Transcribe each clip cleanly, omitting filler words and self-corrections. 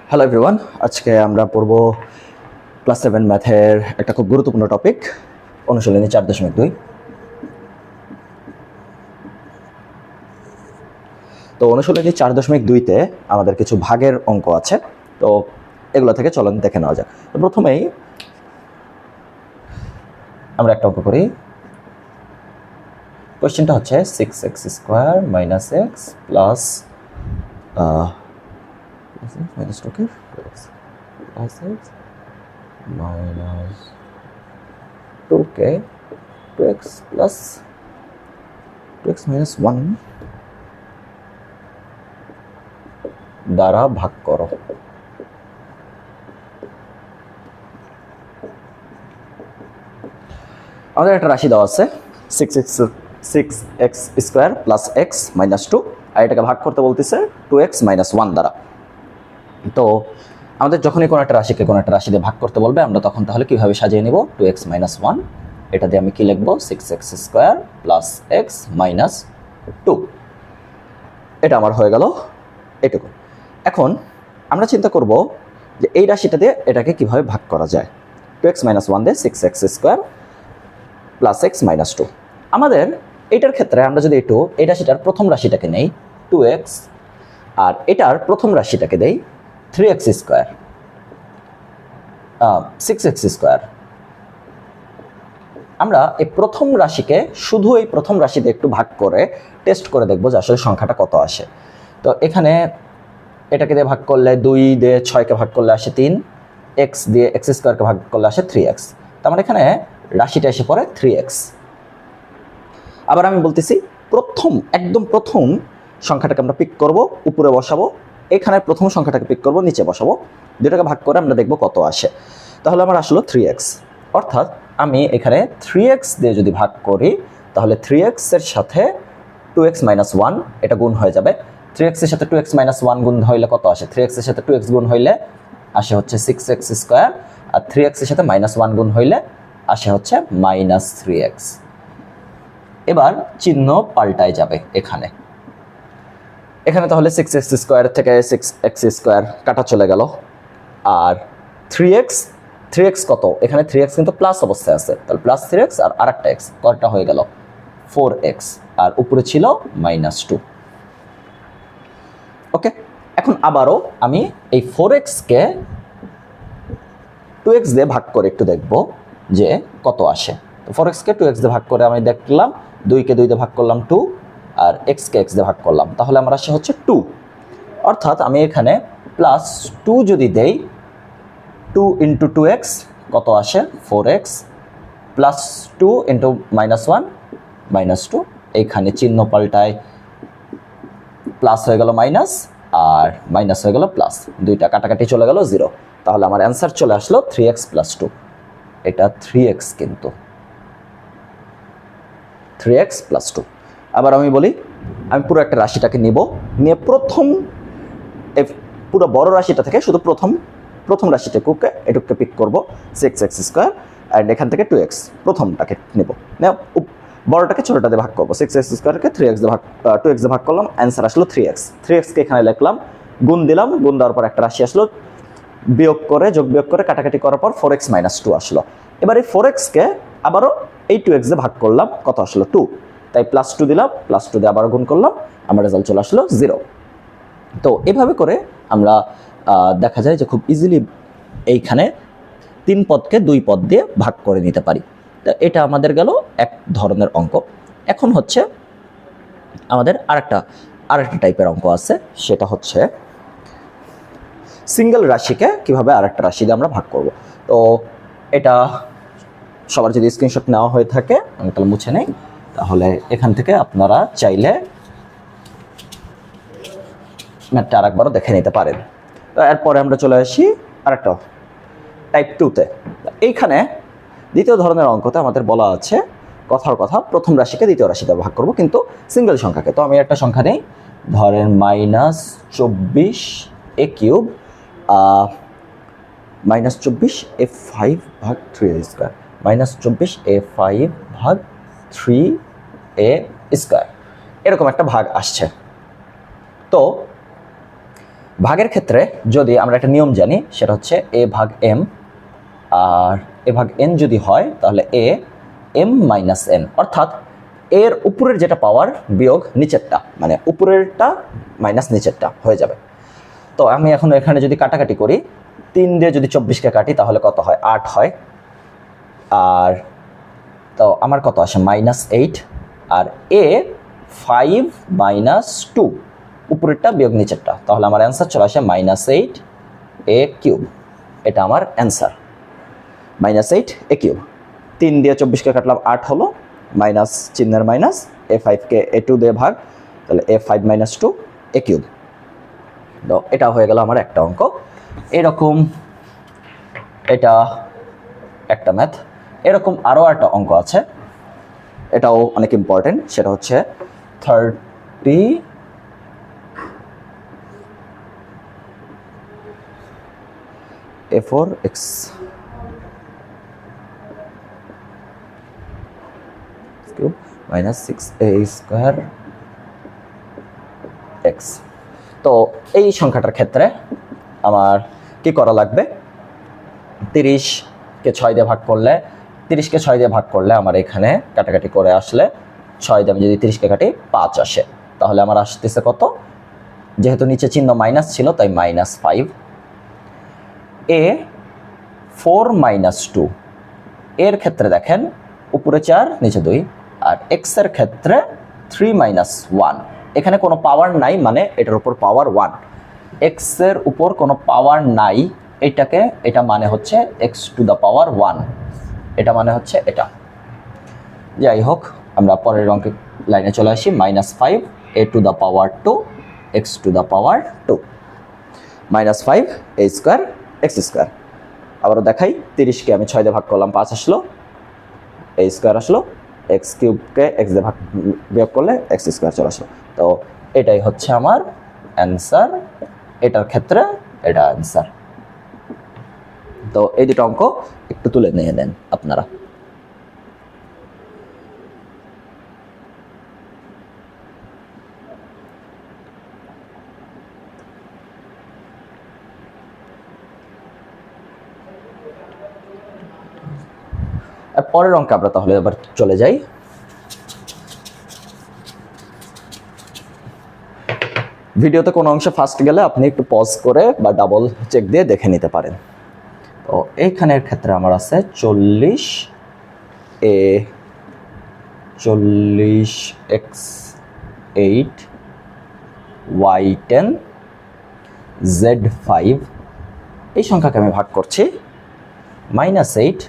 Hello everyone, আজকে আমরা পড়ব ক্লাস 7 ম্যাথের একটা খুব গুরুত্বপূর্ণ টপিক, অনুশীলনী 4.2। তো অনুশীলনী 4.2-তে আমাদের কিছু ভাগের অঙ্ক আছে, তো এগুলো থেকে চলুন দেখে নেওয়া যাক। তো প্রথমেই আমরা একটা অঙ্ক করি। কোয়েশ্চেনটা হচ্ছে 6x² - x plus minus 2k plus x minus 2k 2x plus 2x minus 1 দ্বারা ভাগ করো। আমাদের একটা রাশি দেওয়া আছে 6x² plus x minus 2, আর এটাকে ভাগ করতে বলতেছে 2x minus 1 দ্বারা। তো আমাদের যখনই কোনো একটা রাশিকে কোনো একটা রাশি দিয়ে ভাগ করতে বলবে, আমরা তখন তাহলে কীভাবে সাজিয়ে নিব? 2x minus 1, এটা দিয়ে আমি কি লিখবো? 6x² plus x minus 2। এটা আমার হয়ে গেল এটুকু। এখন আমরা চিন্তা করব যে এই রাশিটা দিয়ে এটাকে কিভাবে ভাগ করা যায়। 2x minus 1 দিয়ে 6x² plus x minus 2। আমাদের এটার ক্ষেত্রে আমরা যদি এই রাশিটার প্রথম রাশিটাকে নেই 2x, আর এটার প্রথম রাশিটাকে দেই 3x², 6x²। আমরা এই প্রথম রাশিকে শুধু এই প্রথম রাশিতে একটু ভাগ করে টেস্ট করে দেখব যে আসলে সংখ্যাটা কত আসে। তো এখানে এটাকে দিয়ে ভাগ করলে 2 দিয়ে 6কে ভাগ করলে আসে 3, x দিয়ে x² ভাগ করলে আসে 3x। তার মানে এখানে রাশিটা এসে পড়ে 3x। আবার আমি বলতেছি একদম প্রথম সংখ্যাটাকে আমরা পিক করব, উপরে বসাবো, এখানে প্রথম সংখ্যাটাকে পিক করব, নিচে বসাবো, দুটাকে ভাগ করে আমরা দেখব কত আসে। তাহলে আমার আসলো 3x, অর্থাৎ আমি এখানে 3x দিয়ে যদি ভাগ করি তাহলে 3x এর সাথে 2x minus 1 এটা গুণ হয়ে যাবে। 3x এর সাথে 2x minus 1 গুণ হইলে কত আসে? 3x এর সাথে 2x গুণ হইলে আসে হচ্ছে 6x², আর 3x এর সাথে -1 গুণ হইলে আসে হচ্ছে -3x। এবার চিহ্ন পাল্টায় যাবে এখানে তাহলে 6x² থেকে 6x² কাটা চলে গেল, আর 3x কত? এখানে 3x কিন্তু প্লাস অবস্থায় আছে, তাহলে প্লাস 3x আর আরেকটা x, কয়টা হয়ে গেল? 4x, আর উপরে ছিল -2। ওকে, এখন আবারও আমি এই 4x কে 2x দিয়ে ভাগ করে একটু দেখব যে কত আসে। তো 4x কে 2x দিয়ে ভাগ করে আমি দেখলাম 2 কে 2 দিয়ে ভাগ করলাম 2, আর x কে x দিয়ে ভাগ করলাম, তাহলে আমার আসে হচ্ছে 2। অর্থাৎ আমি এখানে +2 যদি দেই, 2 × 2x কত আসে? 4x, +2 × -1 -2, এইখানে চিহ্ন পাল্টায়, প্লাস হয়ে গেল মাইনাস, আর মাইনাস হয়ে গেল প্লাস, দুইটা কাটাকাটি চলে গেল 0। তাহলে আমার অ্যান্সার চলে আসলো 3x + 2। এটা 3x, কিন্তু 3x + 2। আবার আমি বলি, আমি পুরো একটা রাশিটাকে নিয়ে পুরো বড় রাশিটা থেকে শুধু প্রথম রাশিটাকে এটুকুকে পিক করব 6x², অ্যান্ড এখান থেকে 2x প্রথমটাকে নেব, বড়টাকে ছোটটা দিয়ে ভাগ করবো। 6x² 2x দিয়ে ভাগ করলাম, অ্যান্সার আসলো 3x। 3x কে এখানে লিখলাম, গুণ দিলাম, গুণ দেওয়ার পর একটা রাশি আসলো, যোগ বিয়োগ করে কাটাকাটি করার পর 4x - 2 আসলো। এবার এই 4x কে আবারও এই 2x দিয়ে ভাগ করলাম, কত আসলো? 2, তাই +2 দিলাম, +2 দিয়ে আবারও গুণ করলাম, আমার রেজাল্ট চলে আসলো 0। তো এভাবে করে আমরা দেখা যায় যে খুব ইজিলি এইখানে 3 পদকে 2 পদ দিয়ে ভাগ করে নিতে পারি। তো এটা আমাদের গেল এক ধরনের অঙ্ক। এখন হচ্ছে আমাদের আরেকটা টাইপের অঙ্ক আছে, সেটা হচ্ছে সিঙ্গেল রাশিকে কিভাবে আরেকটা রাশি দিয়ে আমরা ভাগ করব। তো এটা সবার যদি স্ক্রিনশট নেওয়া হয়ে থাকে আমি তাহলে মুছে নেই, তাহলে এখান থেকে আপনারা চাইলে ম্যাথটা আরেকবারও দেখে নিতে পারেন। তো এরপরে আমরা চলে আসি আরেকটা টাইপ 2-তে। এইখানে দ্বিতীয় ধরনের অঙ্কতে আমাদের বলা আছে কথার কথা প্রথম রাশিকে দ্বিতীয় রাশিতে ভাগ করব, কিন্তু সিঙ্গেল সংখ্যাকে। তো আমি একটা সংখ্যা নেই, ধরেন -24a³ -24a5/3a², -24a5/3a², এরকম একটা ভাগ আসছে। তো ভাগের ক্ষেত্রে যদি আমরা একটা নিয়ম জানি, সেটা হচ্ছে a ভাগ m, আর a ভাগ n যদি হয় তাহলে a m মাইনাস n, অর্থাৎ এর উপরের যেটা পাওয়ার বিয়োগ নিচেরটা, মানে উপরেরটা মাইনাস নিচেরটা হয়ে যাবে। তো আমি এখন এখানে যদি কাটাকাটি করি, 3 দিয়ে যদি 24কে কাটি তাহলে কত হয়, 8 হয়। আর তো আমার কত আসে, -8, আর a 5 - 2, উপরেরটা বিয়োগ নিচেরটা, তাহলে আমার অ্যান্সার চলে আসে -8 a কিউব। এটা আমার অ্যান্সার, -8 a কিউব। 3 দিয়ে 24কে কাটলাম, 8 হলো, মাইনাস চিহ্নের মাইনাস, a5কে a2 দিয়ে ভাগ, তাহলে a5 - 2 a কিউব। তো এটা হয়ে গেল আমার একটা অঙ্ক। এরকম এটা একটা ম্যাথ। এরকম আরও একটা অঙ্ক আছে, এটাও অনেক ইম্পর্টেন্ট, সেটা হচ্ছে 30 a4x cube minus 6a square x। তো এই সংখ্যাটার ক্ষেত্রে আমার কি করা লাগবে, 30কে 6 দিয়ে ভাগ করলে, 30কে 6 দিয়ে ভাগ করলে আমার এখানে কাটাকাটি করে আসলে 6 দিয়ে আমি যদি 30কে কাটি 5 আসে, তাহলে আমার আসতেছে কত, যেহেতু নিচে চিহ্ন মাইনাস ছিল তাই -5। a 4 - 2, এর ক্ষেত্রে দেখেন উপরে 4 নিচে 2, আর x এর ক্ষেত্রে 3 - 1, এখানে কোনো পাওয়ার নাই, মানে এটার উপর পাওয়ার 1, x এর উপর কোনো পাওয়ার নাই, এটা মানে হচ্ছে x টু দ্য পাওয়ার 1, এটা মানে হচ্ছে এটা। যাই হোক, আমরা পরের অঙ্কের লাইনে চলে আসি, -5 a to the power 2 x to the power 2, -5 a square x square. আবারও দেখাই, 30কে আমি 6 দিয়ে ভাগ করলাম, 5 আসলো, a স্কোয়ার আসলো, x কিউবকে x দিয়ে ভাগ বিয়োগ করলে x স্কোয়ার চলে আসলো। তো এটাই হচ্ছে আমার অ্যান্সার, এটার ক্ষেত্রে এটা অ্যান্সার। তো এই দুটো অঙ্ক একটু তুলে নিয়ে নেন আপনারা। পরের অঙ্কে আমরা তাহলে এবার চলে যাই। ভিডিওতে কোনো অংশে ফার্স্ট গেলে আপনি একটু পজ করে বা ডাবল চেক দিয়ে দেখে নিতে পারেন। তো এইখানের ক্ষেত্রে আমার আছে 40 x8 y10 z5, এই সংখ্যাকে আমি ভাগ করছি -8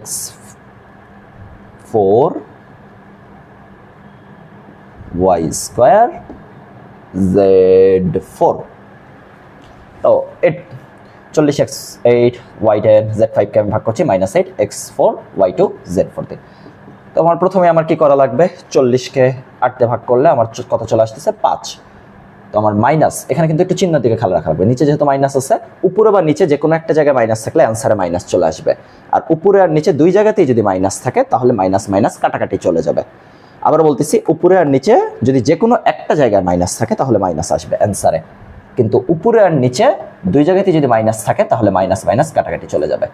x4 y স্কোয়ার z4। তো 40x8 y10 z5কে আমি ভাগ করছি -8 x4 y2 z4 তে। তো আমার প্রথমে আমার কি করা লাগবে, 40কে 8 দিয়ে ভাগ করলে আমার কত চলে আসতেছে, 5। তো আমার মাইনাস, এখানে কিন্তু একটু চিহ্নের দিকে খেয়াল রাখা লাগবে, নিচে যেহেতু মাইনাস আছে, উপরে বা নিচে যে কোনো একটা জায়গায় মাইনাস থাকলে অ্যান্সারে মাইনাস চলে আসবে, আর উপরে আর নিচে দুই জায়গাতেই যদি মাইনাস থাকে তাহলে মাইনাস মাইনাস কাটাকাটি চলে যাবে। আবার বলতেছি, উপরে আর নিচে যদি যে কোনো একটা জায়গায় মাইনাস থাকে তাহলে মাইনাস আসবে অ্যান্সারে, কিন্তু উপরে আর নিচে দুই জায়গাতেই যদি মাইনাস থাকে তাহলে মাইনাস মাইনাস কাটাকাটি চলে যাবে।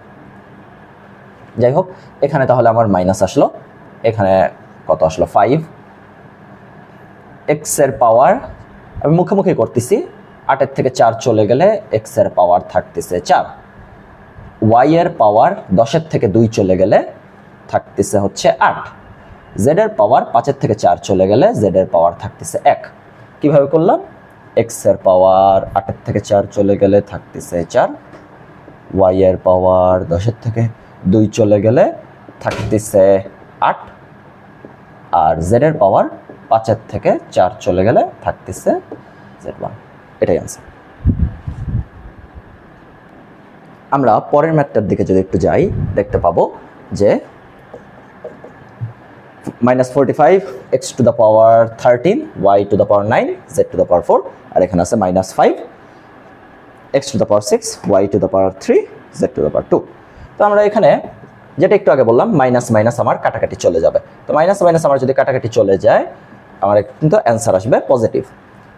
যাই হোক, এখানে তাহলে আমার মাইনাস আসলো, এখানে কত আসলো, 5। এক্স এর পাওয়ার আমি মুখে করতেছি, 8-এর থেকে 4 চলে গেলে এক্স এর পাওয়ার থাকতেছে 4, ওয়াই এর পাওয়ার 10-এর থেকে 2 চলে গেলে থাকতেছে হচ্ছে 8, জেড এর পাওয়ার 5-এর থেকে 4 চলে গেলে জেড এর পাওয়ার থাকতেছে 1। কিভাবে করলাম, এক্স এর পাওয়ার 8-এর থেকে 4 চলে গেলে থাকতেছে 4, ওয়াই এর পাওয়ার 10-এর থেকে 2 চলে গেলে থাকতেছে 8, আর জেড এর পাওয়ার 5-এর থেকে 4 চলে গেলে থাকতেছে z1। এটাই आंसर। আমরা পরের ম্যাথটার দিকে যদি একটু যাই, দেখতে পাবো যে -45 x to the power 13 y to the power 9 z to the power 4, আর এখানে আছে -5 x to the power 6 y to the power 3 z to the power 2। তো আমরা এখানে যেটা একটু আগে বললাম, মাইনাস মাইনাস আমার কাটাকাটি চলে যাবে। তো মাইনাস মাইনাস আমার যদি কাটাকাটি চলে যায়, আমার কিন্তু অ্যান্সার আসবে পজিটিভ।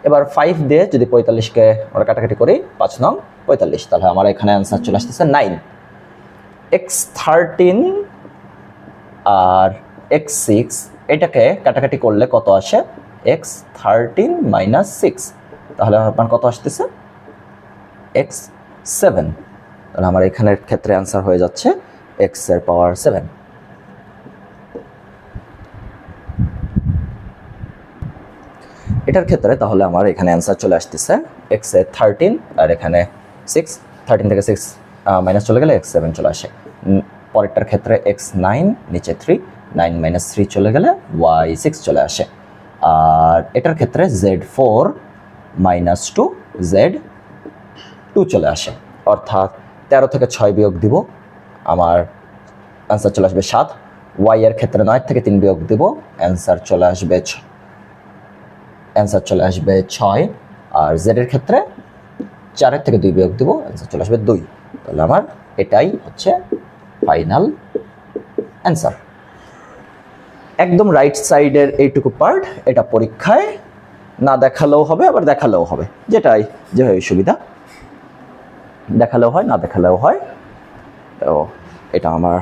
এবার 5 দিয়ে যদি 45কে আমরা কাটাকাটি করি 5 নং 45, তাহলে আমার এখানে অ্যান্সার চলে আসতেছে 9। x13 আর x6 এটাকে কাটাকাটি করলে কত আসে? x13 - 6, তাহলে আপনার কত আসতেছে? x7। তাহলে আমার এখানের ক্ষেত্রে অ্যান্সার হয়ে যাচ্ছে x এর পাওয়ার 7। এটার ক্ষেত্রে তাহলে আমার এখানে অ্যান্সার চলে আসতেছে x এর 13 আর এখানে 6, 13 থেকে 6 মাইনাস চলে গেলে x7 চলে আসে। পরেরটার ক্ষেত্রে x9 নিচে 3, 9 - 3 চলে গেলে y6 চলে আসে। আর এটার ক্ষেত্রে z4 - 2 z2 চলে আসে, অর্থাৎ 13 থেকে 6 বিয়োগ দিব, আমার অ্যান্সার চলে আসবে 7। y এর ক্ষেত্রে 9 থেকে 3 বিয়োগ দিব, অ্যান্সার চলে আসবে 6। আর z এর ক্ষেত্রে 4 থেকে 2 বিয়োগ দিব, অ্যান্সার চলে আসবে 2। তাহলে আমার এটাই হচ্ছে ফাইনাল অ্যান্সার। একদম রাইট সাইডের এইটুকু পার্ট, এটা পরীক্ষায় না দেখালেও হবে, আবার দেখালেও হবে, যেভাবে সুবিধা, দেখালেও হয় না দেখালেও হয়। তো এটা আমার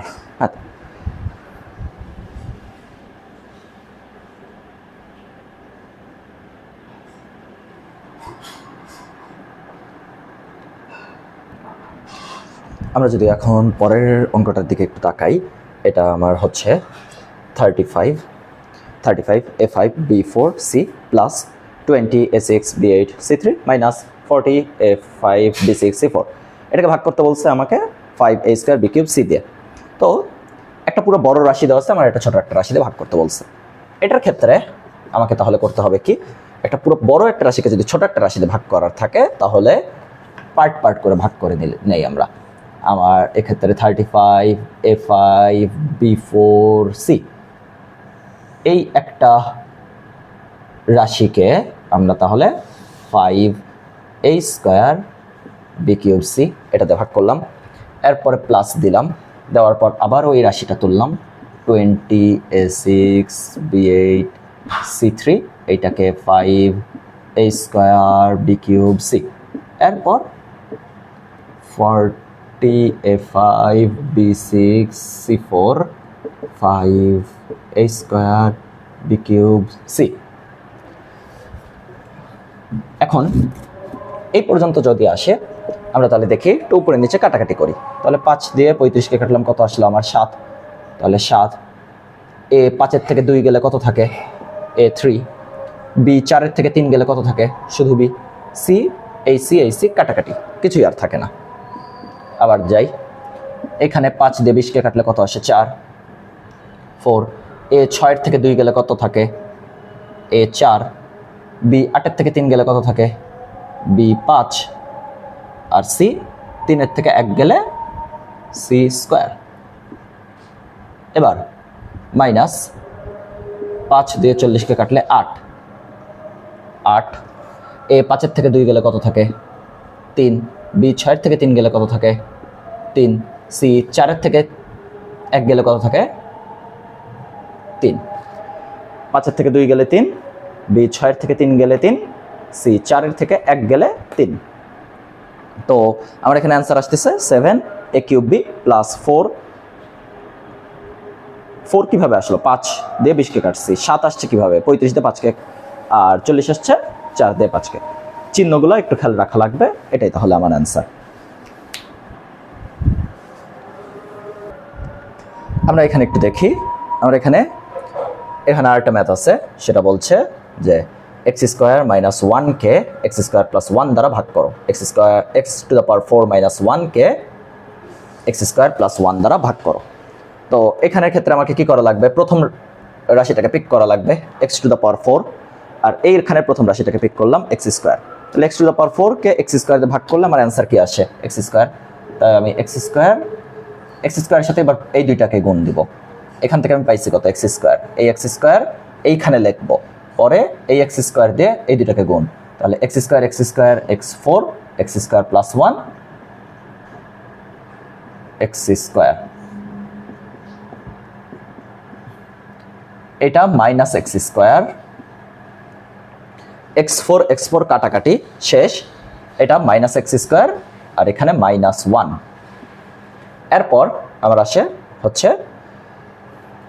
আমরা যদি এখন পরের অঙ্কটার দিকে একটু তাকাই, এটা আমার হচ্ছে 35 a5 b4 c plus 20 a6 b8 c3 minus 40 a5 b6 c4। এটাকে ভাগ করতে বলছে আমাকে 5a² b³ c দিয়ে। তো একটা পুরো বড় রাশি দেওয়া আছে, আমার একটা ছোট একটা রাশি দিয়ে ভাগ করতে বলছে। এটার ক্ষেত্রে আমাকে তাহলে করতে হবে কি, একটা পুরো বড় একটা রাশিকে যদি ছোট একটা রাশিতে ভাগ করার থাকে তাহলে পার্ট করে ভাগ করে নেই আমরা। আমার এক্ষেত্রে 35 a5 b4 c এই একটা রাশিকে আমরা তাহলে 5a² b³ c এটাতে ভাগ করলাম, এরপরে প্লাস দিলাম, দেওয়ার পর আবার ওই রাশিটা তুললাম 20 a6 b8 c3, এইটাকে 5a² b³ c, এরপর 40 a5 b6 c4 5a² b³ c। এখন এই পর্যন্ত যদি আসে আমরা তাহলে দেখি একটু উপরে নিচে কাটাকাটি করি। তাহলে 5 দিয়ে 35কে কাটলাম, কত আসলো আমার? 7। তাহলে 7 এ 5-এর থেকে 2 গেলে কত থাকে? a3। বি 4-এর থেকে 3 গেলে কত থাকে? শুধু বি। সি এই সি কাটাকাটি, কিছুই আর থাকে না। আবার যাই, এখানে 5 দিয়ে 20কে কাটলে কত আসে? 4। 4 এ 6-এর থেকে 2 গেলে কত থাকে? এ 4। বি 8-এর থেকে 3 গেলে কত থাকে? বি 5। আর সি 3-এর থেকে 1 গেলে c²। এবার মাইনাস 5 দিয়ে 40কে কাটলে 8। এ 5-এর থেকে 2 গেলে কত থাকে? 3। বি 6-এর থেকে 3 গেলে কত থাকে? 3। সি 4-এর থেকে 1 গেলে কত থাকে? 3। 5-এর থেকে 2 গেলে 3, বি 6-এর থেকে 3 গেলে 3, সি 4-এর থেকে 1 গেলে 3। তো আমার এখানে অ্যান্সার আসতেছে 7a³ প্লাস 4 কিভাবে আসলো? 5 দিয়ে 20কে কাটছি, 7 আসছে কিভাবে? 35 দিয়ে 5কে, আর 40 আসছে 4 দিয়ে 5কে। চিহ্নগুলো একটু খেয়াল রাখা লাগবে। এটাই তাহলে আমার অ্যান্সার। আমরা এখানে একটু দেখি, আমরা এখানে আরেকটা ম্যাথ আছে, সেটা বলছে যে x² - 1কে x² + 1 দ্বারা ভাগ করো। x⁴ - 1কে x² + 1 দ্বারা ভাগ করো। তো এখানের ক্ষেত্রে আমাকে কি করা লাগবে? প্রথম রাশিটাকে পিক করা লাগবে x⁴, আর এইখানে প্রথম রাশিটাকে পিক করলাম x²। তাহলে x⁴কে x² দিয়ে ভাগ করলে আমার অ্যান্সার কি আসে? x²। তাই আমি x² এর সাথে এবার এই দুইটাকে গুণ দিব। এখান থেকে আমি পাইছি কত? x²। এই x² এইখানে লিখব, পরে এই x² দিয়ে এই দুইটাকে গুণ। তাহলে x² x² x4 x² + 1 x², এটা মাইনাস x², x4 কাটাকাটি শেষ, এটা মাইনাস এক্স স্কোয়ার আর এখানে -1। এরপর আমার আসে হচ্ছে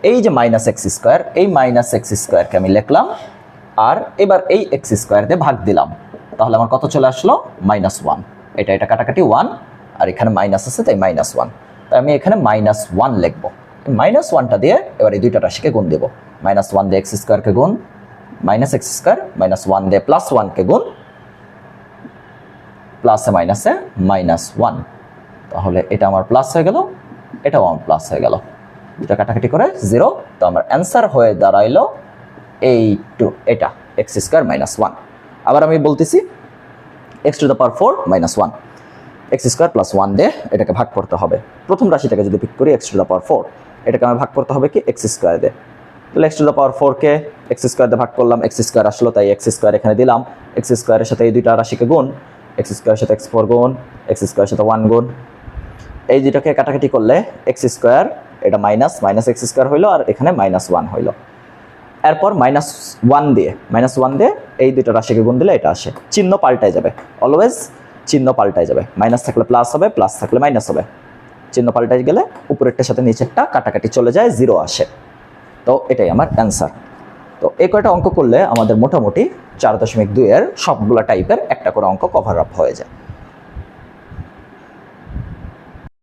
এই যে মাইনাস এক্স স্কোয়ার, এই মাইনাস এক্স স্কোয়ারকে আমি লিখলাম আর এবার এই এক্স স্কোয়ার দিয়ে ভাগ দিলাম, তাহলে আমার কত চলে আসলো -1। এটা কাটাকাটি 1 আর এখানে মাইনাস আছে তাই -1, তাই আমি এখানে -1 লিখবো। -1টা দিয়ে এবার এই দুইটা রাশিকে গুণ দেবো। -1 দিয়ে এক্স স্কোয়ারকে গুণ, মাইনাস এক্স স্কোয়ার, -1 দিয়ে +1কে গুণ, প্লাসে মাইনাসে -1, তাহলে এটা আমার প্লাস হয়ে গেল, এটাও আমার প্লাস হয়ে গেল, দুটা কাটাকাটি করে 0। তো আমার অ্যান্সার হয়ে দাঁড়াইলো এটা এক্স স্কোয়ার -1। আবার আমি বলতেছি x⁴ -1, এক্স স্কোয়ার +1 দিয়ে এটাকে ভাগ করতে হবে। প্রথম রাশিটাকে যদি পিক করি x⁴, এটাকে আমার ভাগ করতে হবে কি এক্স স্কোয়ার দিয়ে। তাহলে x⁴কে এক্স স্কোয়ার দিয়ে ভাগ করলাম, এক্স স্কোয়ার আসলো তাই এক্স স্কোয়ার এখানে দিলাম, এক্স স্কোয়ারের সাথে এই দুইটা রাশিকে গুণ, এক্স স্কোয়ারের সাথে x4 গুণ, এক্স স্কোয়ারের সাথে 1 গুণ, এই দুটাকে কাটাকাটি করলে এক্স স্কোয়ার, এটা মাইনাস এক্স স্কোয়ার হইলো আর এখানে -1 হইলো। এরপর -1 দিয়ে এই দুটো রাশিকে গুণ দিলে এটা আসে, চিহ্ন পাল্টায় যাবে, অলওয়েজ চিহ্ন পাল্টায় যাবে, মাইনাস থাকলে প্লাস হবে, প্লাস থাকলে মাইনাস হবে, চিহ্ন পাল্টায় গেলে উপরেরটার সাথে নিচেরটা কাটাকাটি চলে যায়, 0 আসে। তো এটাই আমার অ্যান্সার। তো এই কয়টা অঙ্ক করলে আমাদের মোটামুটি 4.2 এর সবগুলা টাইপের একটা করে অঙ্ক কভার আপ হয়ে যায়।